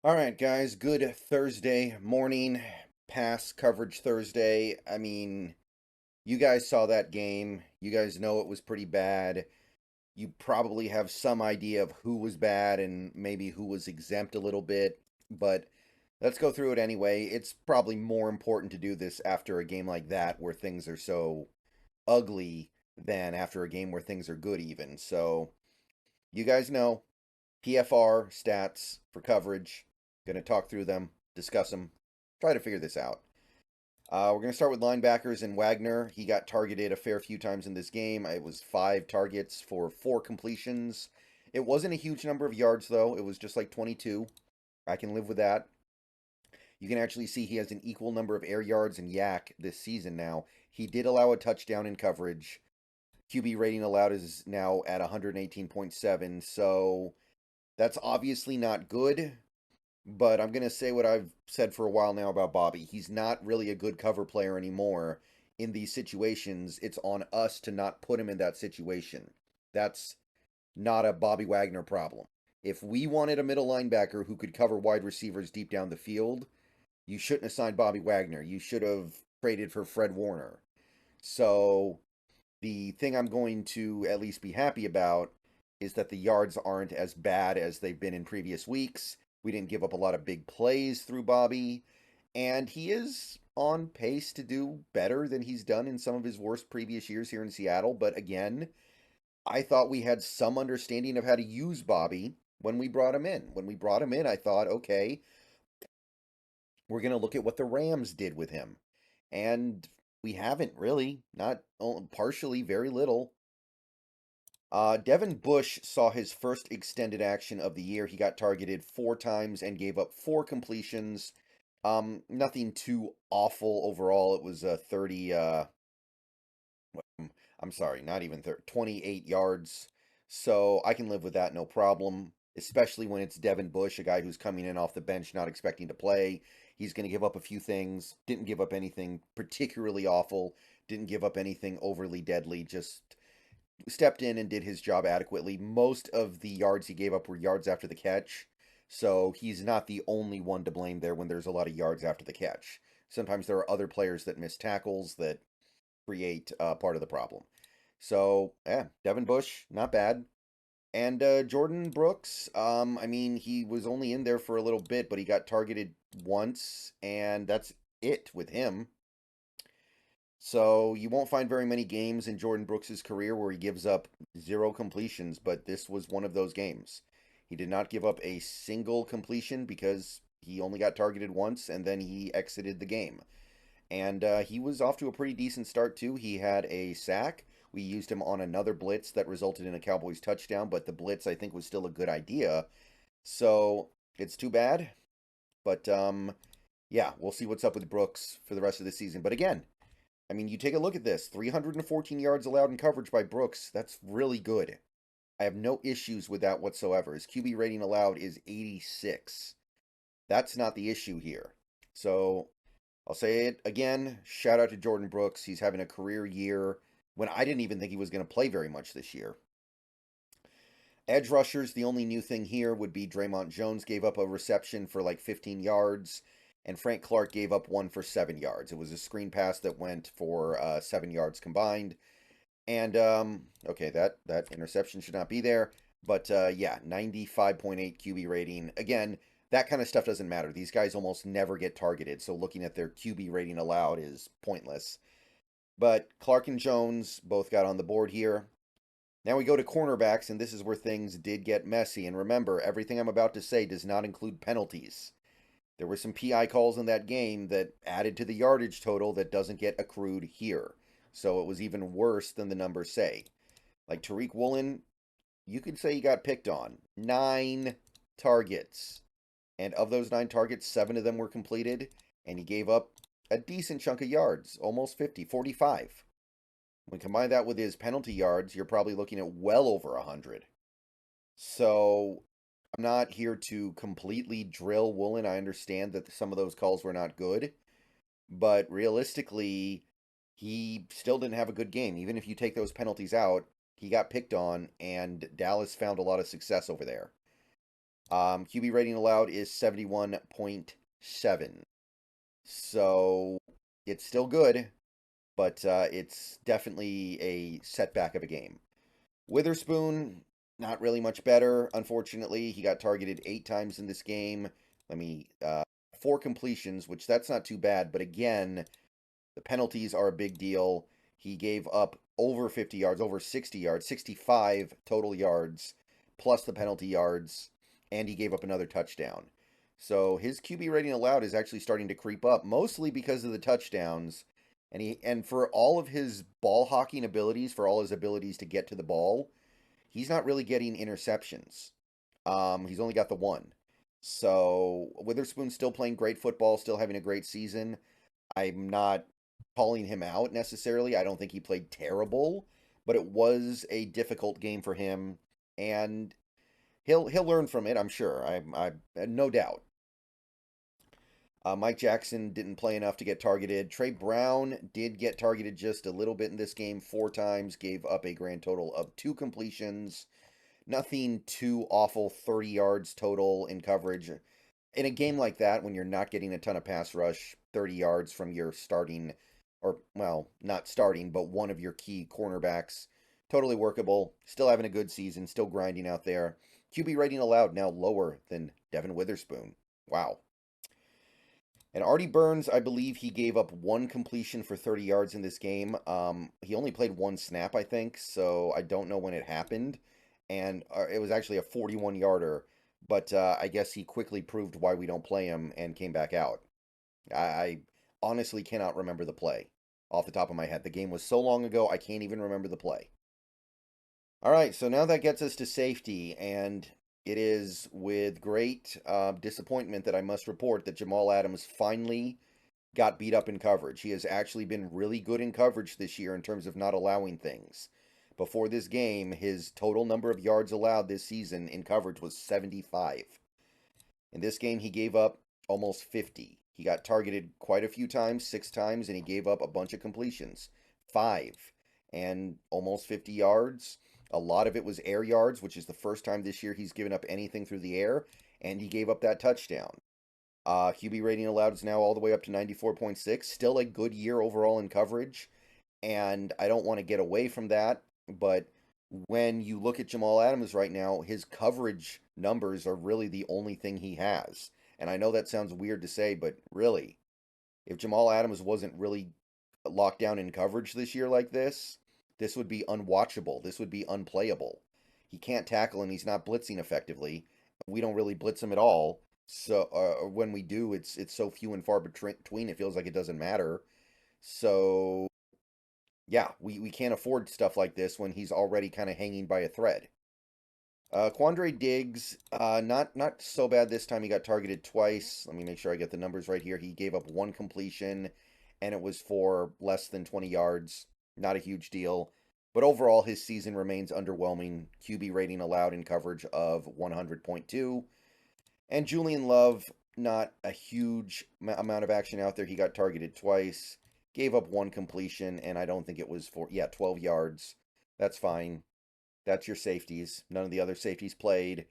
All right, guys, good Thursday morning, pass coverage Thursday. I mean, you guys saw that game. You guys know it was pretty bad. You probably have some idea of who was bad and maybe who was exempt a little bit, but let's go through it anyway. It's probably more important to do this after a game like that where things are so ugly than after a game where things are good, even. So, you guys know PFR stats for coverage. Going to talk through them, discuss them, try to figure this out. We're going to start with linebackers and Wagner. He got targeted a fair few times in this game. It was 5 targets for 4 completions. It wasn't a huge number of yards, though. It was just like 22. I can live with that. You can actually see he has an equal number of air yards and yak this season now. He did allow a touchdown in coverage. QB rating allowed is now at 118.7, so that's obviously not good, but I'm going to say what I've said for a while now about Bobby. He's not really a good cover player anymore. In these situations, it's on us to not put him in that situation. That's not a Bobby Wagner problem. If we wanted a middle linebacker who could cover wide receivers deep down the field, you shouldn't have signed Bobby Wagner. You should have traded for Fred Warner. So the thing I'm going to at least be happy about is that the yards aren't as bad as they've been in previous weeks. We didn't give up a lot of big plays through Bobby, and he is on pace to do better than he's done in some of his worst previous years here in Seattle. But again, I thought we had some understanding of how to use Bobby when we brought him in. When we brought him in, I thought, okay, we're going to look at what the Rams did with him. And we haven't really, not partially, very little. Devin Bush saw his first extended action of the year. He got targeted 4 times and gave up 4 completions. Nothing too awful overall. It was 30. I'm sorry, not even 30, 28 yards. So I can live with that, no problem. Especially when it's Devin Bush, a guy who's coming in off the bench, not expecting to play. He's going to give up a few things. Didn't give up anything particularly awful. Didn't give up anything overly deadly. Just stepped in and did his job adequately. Most of the yards he gave up were yards after the catch, so he's not the only one to blame there when there's a lot of yards after the catch. Sometimes there are other players that miss tackles that create part of the problem. So, yeah, Devin Bush, not bad. And Jordan Brooks, I mean, he was only in there for a little bit, but he got targeted once, and that's it with him. So you won't find very many games in Jordan Brooks' career where he gives up 0 completions, but this was one of those games. He did not give up a single completion because he only got targeted once and then he exited the game. And he was off to a pretty decent start, too. He had a sack. We used him on another blitz that resulted in a Cowboys touchdown, but the blitz, I think, was still a good idea. So it's too bad. But yeah, we'll see what's up with Brooks for the rest of the season. But again, I mean, you take a look at this 314 yards allowed in coverage by Brooks. That's really good. I have no issues with that whatsoever. His QB rating allowed is 86. That's not the issue here. So I'll say it again. Shout out to Jordan Brooks. He's having a career year when I didn't even think he was going to play very much this year. Edge rushers, the only new thing here would be Draymond Jones gave up a reception for like 15 yards, and Frank Clark gave up one for 7 yards. It was a screen pass that went for 7 yards combined. And okay, that interception should not be there. But yeah, 95.8 QB rating. Again, that kind of stuff doesn't matter. These guys almost never get targeted, so looking at their QB rating allowed is pointless. But Clark and Jones both got on the board here. Now we go to cornerbacks, and this is where things did get messy. And remember, everything I'm about to say does not include penalties. There were some PI calls in that game that added to the yardage total that doesn't get accrued here. So it was even worse than the numbers say. Like Tariq Woolen, you could say he got picked on. 9 targets. And of those 9 targets, 7 of them were completed, and he gave up a decent chunk of yards, almost 50, 45. When combine that with his penalty yards, you're probably looking at well over 100. So I'm not here to completely drill Woolen. I understand that some of those calls were not good, but realistically, he still didn't have a good game. Even if you take those penalties out, he got picked on, and Dallas found a lot of success over there. QB rating allowed is 71.7. So it's still good, but it's definitely a setback of a game. Witherspoon, not really much better, unfortunately. He got targeted 8 times in this game. Let me, 4 completions, which that's not too bad, but again, the penalties are a big deal. He gave up over 50 yards, over 60 yards, 65 total yards, plus the penalty yards, and he gave up another touchdown. So his QB rating allowed is actually starting to creep up, mostly because of the touchdowns. And for all of his ball hawking abilities, for all his abilities to get to the ball, he's not really getting interceptions. He's only got the one. So Witherspoon's still playing great football, still having a great season. I'm not calling him out necessarily. I don't think he played terrible, but it was a difficult game for him, and he'll learn from it. I'm sure. I no doubt. Mike Jackson didn't play enough to get targeted. Trey Brown did get targeted just a little bit in this game, 4 times, gave up a grand total of 2 completions. Nothing too awful, 30 yards total in coverage. In a game like that, when you're not getting a ton of pass rush, 30 yards from your starting, or, well, not starting, but one of your key cornerbacks, totally workable. Still having a good season, still grinding out there. QB rating allowed now lower than Devin Witherspoon. Wow. And Artie Burns, I believe he gave up 1 completion for 30 yards in this game. He only played 1 snap, I think, so I don't know when it happened. And it was actually a 41-yarder, but I guess he quickly proved why we don't play him and came back out. I honestly cannot remember the play off the top of my head. The game was so long ago, I can't even remember the play. All right, so now that gets us to safety, and it is with great disappointment that I must report that Jamal Adams finally got beat up in coverage. He has actually been really good in coverage this year in terms of not allowing things. Before this game, his total number of yards allowed this season in coverage was 75. In this game, he gave up almost 50. He got targeted quite a few times, 6 times, and he gave up a bunch of completions, 5, and almost 50 yards. A lot of it was air yards, which is the first time this year he's given up anything through the air, and he gave up that touchdown. QB rating allowed is now all the way up to 94.6. Still a good year overall in coverage, and I don't want to get away from that, but when you look at Jamal Adams right now, his coverage numbers are really the only thing he has. And I know that sounds weird to say, but really, if Jamal Adams wasn't really locked down in coverage this year like this would be unwatchable. This would be unplayable. He can't tackle and he's not blitzing effectively. We don't really blitz him at all. So when we do, it's so few and far between. It feels like it doesn't matter. So yeah, we can't afford stuff like this when he's already kind of hanging by a thread. Quandre Diggs, not so bad this time. He got targeted twice. Let me make sure I get the numbers right here. He gave up 1 completion, and it was for less than 20 yards. Not a huge deal. But overall, his season remains underwhelming. QB rating allowed in coverage of 100.2. And Julian Love, not a huge amount of action out there. He got targeted twice, gave up 1 completion, and I don't think it was for, 12 yards. That's fine. That's your safeties. None of the other safeties played.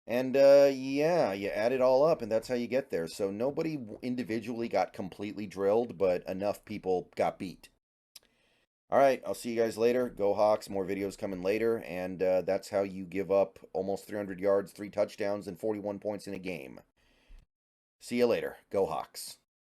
And, yeah, you add it all up, and that's how you get there. So nobody individually got completely drilled, but enough people got beat. All right, I'll see you guys later. Go Hawks. More videos coming later. And that's how you give up almost 300 yards, 3 touchdowns, and 41 points in a game. See you later. Go Hawks.